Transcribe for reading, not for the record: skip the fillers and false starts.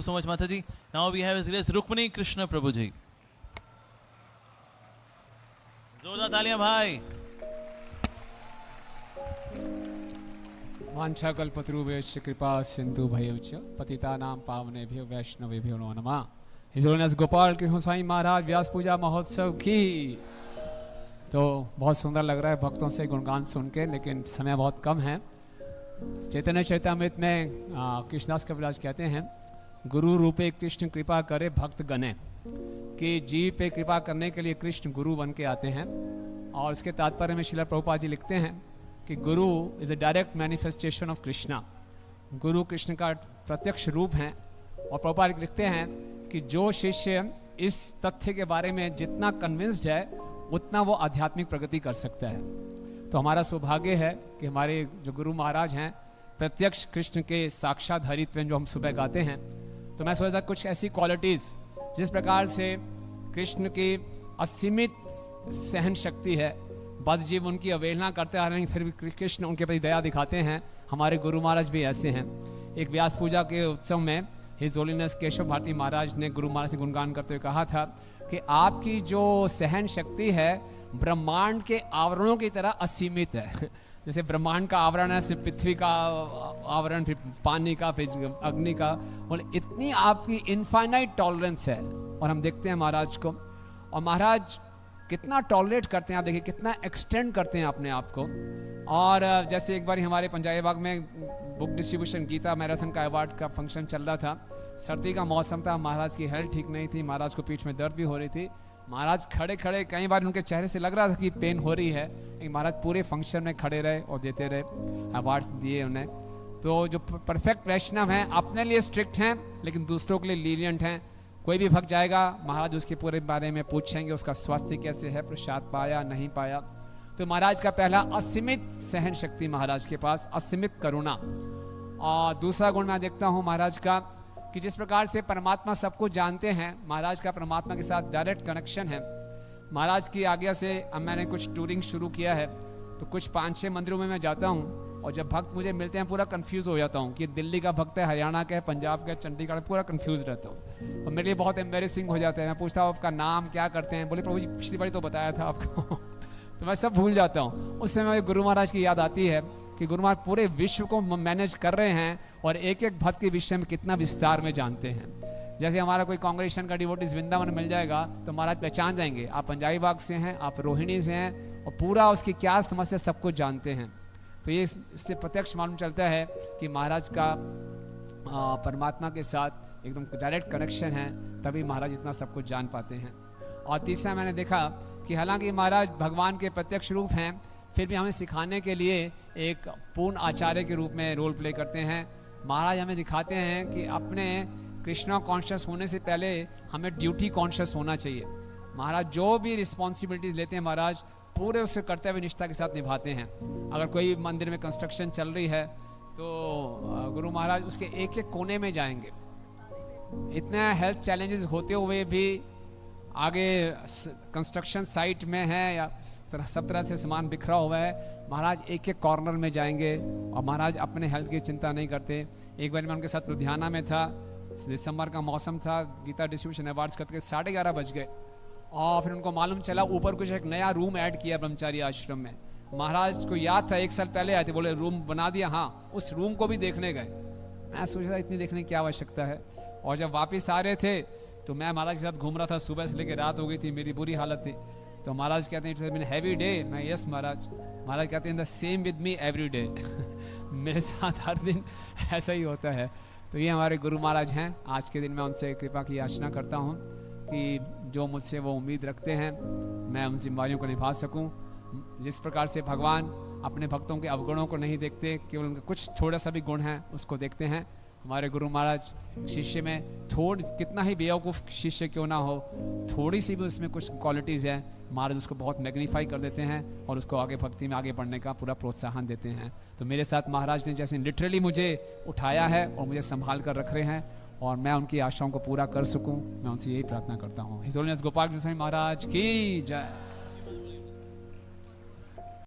so much, Mataji. Now we have His Grace Rukmini Krishna Prabhu ji. जोरदार तालियां भाई. वाञ्छाकल्पतरुभ्यश्च कृपा सिंधु भयश्च पतितानां पावनेभ्यो वैष्णवेभ्यो नमो नमः. हिज होलीनेस गोपाल कृष्ण स्वामी महाराज व्यास पूजा महोत्सव की. तो बहुत सुंदर लग रहा है भक्तों से गुणगान सुन के, लेकिन समय बहुत कम है. चैतन्य चैतामृत में कृष्णदास कविराज कहते हैं, गुरु रूपे कृष्ण कृपा करे भक्त गणे, कि जीव पे कृपा करने के लिए कृष्ण गुरु बन के आते हैं. और इसके तात्पर्य में श्रील प्रभुपाद जी लिखते हैं कि गुरु is a direct manifestation of Krishna. गुरु कृष्ण का प्रत्यक्ष रूप है. और प्रभुपाद लिखते हैं कि जो शिष्य इस तथ्य के बारे में जितना कन्विंस्ड है उतना वो आध्यात्मिक प्रगति कर सकता है. तो हमारा सौभाग्य है कि हमारे जो गुरु महाराज हैं प्रत्यक्ष कृष्ण के साक्षात हरित्व जो हम सुबह गाते हैं. तो मैं सोचता कुछ ऐसी क्वालिटीज़ जिस प्रकार से कृष्ण की असीमित सहन शक्ति है, बद जीव उनकी अवहेलना करते आ रहे हैं, फिर भी कृष्ण उनके प्रति दया दिखाते हैं. हमारे गुरु महाराज भी ऐसे हैं. एक व्यास पूजा के उत्सव में हिज होलीनेस केशव भारती महाराज ने गुरु महाराज से गुणगान करते हुए कहा था कि आपकी जो सहन शक्ति है ब्रह्मांड के आवरणों की तरह असीमित है. जैसे ब्रह्मांड का आवरण है, सिर्फ पृथ्वी का आवरण, फिर पानी का, फिर अग्नि का, और इतनी आपकी इनफाइनाइट टॉलरेंस है. और हम देखते हैं महाराज को, और महाराज कितना टॉलरेट करते हैं. आप देखिए कितना एक्सटेंड करते हैं अपने आप को. और जैसे एक बार हमारे पंजाबी बाग में बुक डिस्ट्रीब्यूशन गीता मैराथन का अवार्ड का फंक्शन चल रहा था. सर्दी का मौसम था, महाराज की हेल्थ ठीक नहीं थी, महाराज को पीठ में दर्द भी हो रही थी. महाराज खड़े खड़े कई बार उनके चेहरे से लग रहा था कि पेन हो रही है, लेकिन महाराज पूरे फंक्शन में खड़े रहे और देते रहे, अवार्ड्स दिए उन्हें. तो जो परफेक्ट वैष्णव हैं अपने लिए स्ट्रिक्ट हैं लेकिन दूसरों के लिए लीनियंट हैं. कोई भी भक्त जाएगा महाराज उसके पूरे बारे में पूछेंगे, उसका स्वास्थ्य कैसे है, प्रसाद पाया नहीं पाया. तो महाराज का पहला असीमित सहन शक्ति महाराज के पास, असीमित करुणा. और दूसरा गुण मैं देखता हूँ महाराज का कि जिस प्रकार से परमात्मा सबको जानते हैं, महाराज का परमात्मा के साथ डायरेक्ट कनेक्शन है. महाराज की आज्ञा से अब मैंने कुछ टूरिंग शुरू किया है, तो कुछ 5-6 मंदिरों में मैं जाता हूँ, और जब भक्त मुझे मिलते हैं पूरा कंफ्यूज हो जाता हूँ कि दिल्ली का भक्त है, हरियाणा का है, पंजाब का है, चंडीगढ़, पूरा कंफ्यूज रहता हूँ. और मेरे लिए बहुत एम्बेरेसिंग हो जाता है. मैं पूछता हूँ आपका नाम क्या करते हैं, बोले प्रभु जी पिछली बारी तो बताया था आपको. तो मैं सब भूल जाता हूँ. उस समय गुरु महाराज की याद आती है कि गुरु महाराज पूरे विश्व को मैनेज कर रहे हैं और एक एक भक्त के विषय में कितना विस्तार में जानते हैं. जैसे हमारा कोई कांग्रेशन का डिवोटीज वृंदावन मिल जाएगा तो महाराज पहचान जाएंगे, आप पंजाबी बाग से हैं, आप रोहिणी से हैं, और पूरा उसकी क्या समस्या सब कुछ जानते हैं. तो ये इससे प्रत्यक्ष मालूम चलता है कि महाराज का परमात्मा के साथ एकदम डायरेक्ट कनेक्शन है, तभी महाराज इतना सब कुछ जान पाते हैं. और तीसरा मैंने देखा कि हालांकि महाराज भगवान के प्रत्यक्ष रूप हैं, फिर भी हमें सिखाने के लिए एक पूर्ण आचार्य के रूप में रोल प्ले करते हैं. महाराज हमें दिखाते हैं कि अपने कृष्णा कॉन्शियस होने से पहले हमें ड्यूटी कॉन्शियस होना चाहिए. महाराज जो भी रिस्पॉन्सिबिलिटीज लेते हैं महाराज पूरे उससे कर्तव्य निष्ठा के साथ निभाते हैं. अगर कोई मंदिर में कंस्ट्रक्शन चल रही है तो गुरु महाराज उसके एक एक कोने में जाएंगे. इतने हेल्थ चैलेंजेस होते हुए भी आगे कंस्ट्रक्शन साइट में है या सब तरह से सामान बिखरा हुआ है, महाराज एक एक कॉर्नर में जाएंगे और महाराज अपने हेल्थ की चिंता नहीं करते. एक बार मैं उनके साथ लुधियाना में था, दिसंबर का मौसम था, गीता डिस्ट्रीब्यूशन अवार्ड्स करते 11:30 बज गए. और फिर उनको मालूम चला ऊपर कुछ एक नया रूम ऐड किया ब्रह्मचारी आश्रम में. महाराज को याद था 1 साल पहले आए थे, बोले रूम बना दिया. हाँ, उस रूम को भी देखने गए. मैं सोच रहा इतनी देखने की क्या आवश्यकता है. और जब वापस आ रहे थे तो मैं महाराज के साथ घूम रहा था, सुबह से लेकर रात हो गई थी, मेरी बुरी हालत थी. तो महाराज कहते हैं इट्स बीन हैवी डे. मैं यस महाराज. महाराज कहते हैं the same with me every day. मेरे साथ हर दिन ऐसा ही होता है. तो ये हमारे गुरु महाराज हैं. आज के दिन मैं उनसे कृपा की याचना करता हूँ कि जो मुझसे वो उम्मीद रखते हैं मैं उन जिम्मेदारियों को निभा सकूँ. जिस प्रकार से भगवान अपने भक्तों के अवगुणों को नहीं देखते, केवल उनका कुछ थोड़ा सा भी गुण है उसको देखते हैं. हमारे गुरु महाराज शिष्य में कितना ही बेवकूफ़ शिष्य क्यों ना हो, थोड़ी सी भी उसमें कुछ क्वालिटीज़ हैं, महाराज उसको बहुत मैग्नीफाई कर देते हैं और उसको आगे भक्ति में आगे बढ़ने का पूरा प्रोत्साहन देते हैं. तो मेरे साथ महाराज ने जैसे लिटरली मुझे उठाया है और मुझे संभाल कर रख रहे हैं, और मैं उनकी आशाओं को पूरा कर सकूं, मैं उनसे यही प्रार्थना करता हूँ. हिज होलीनेस गोपाल कृष्ण महाराज की जय.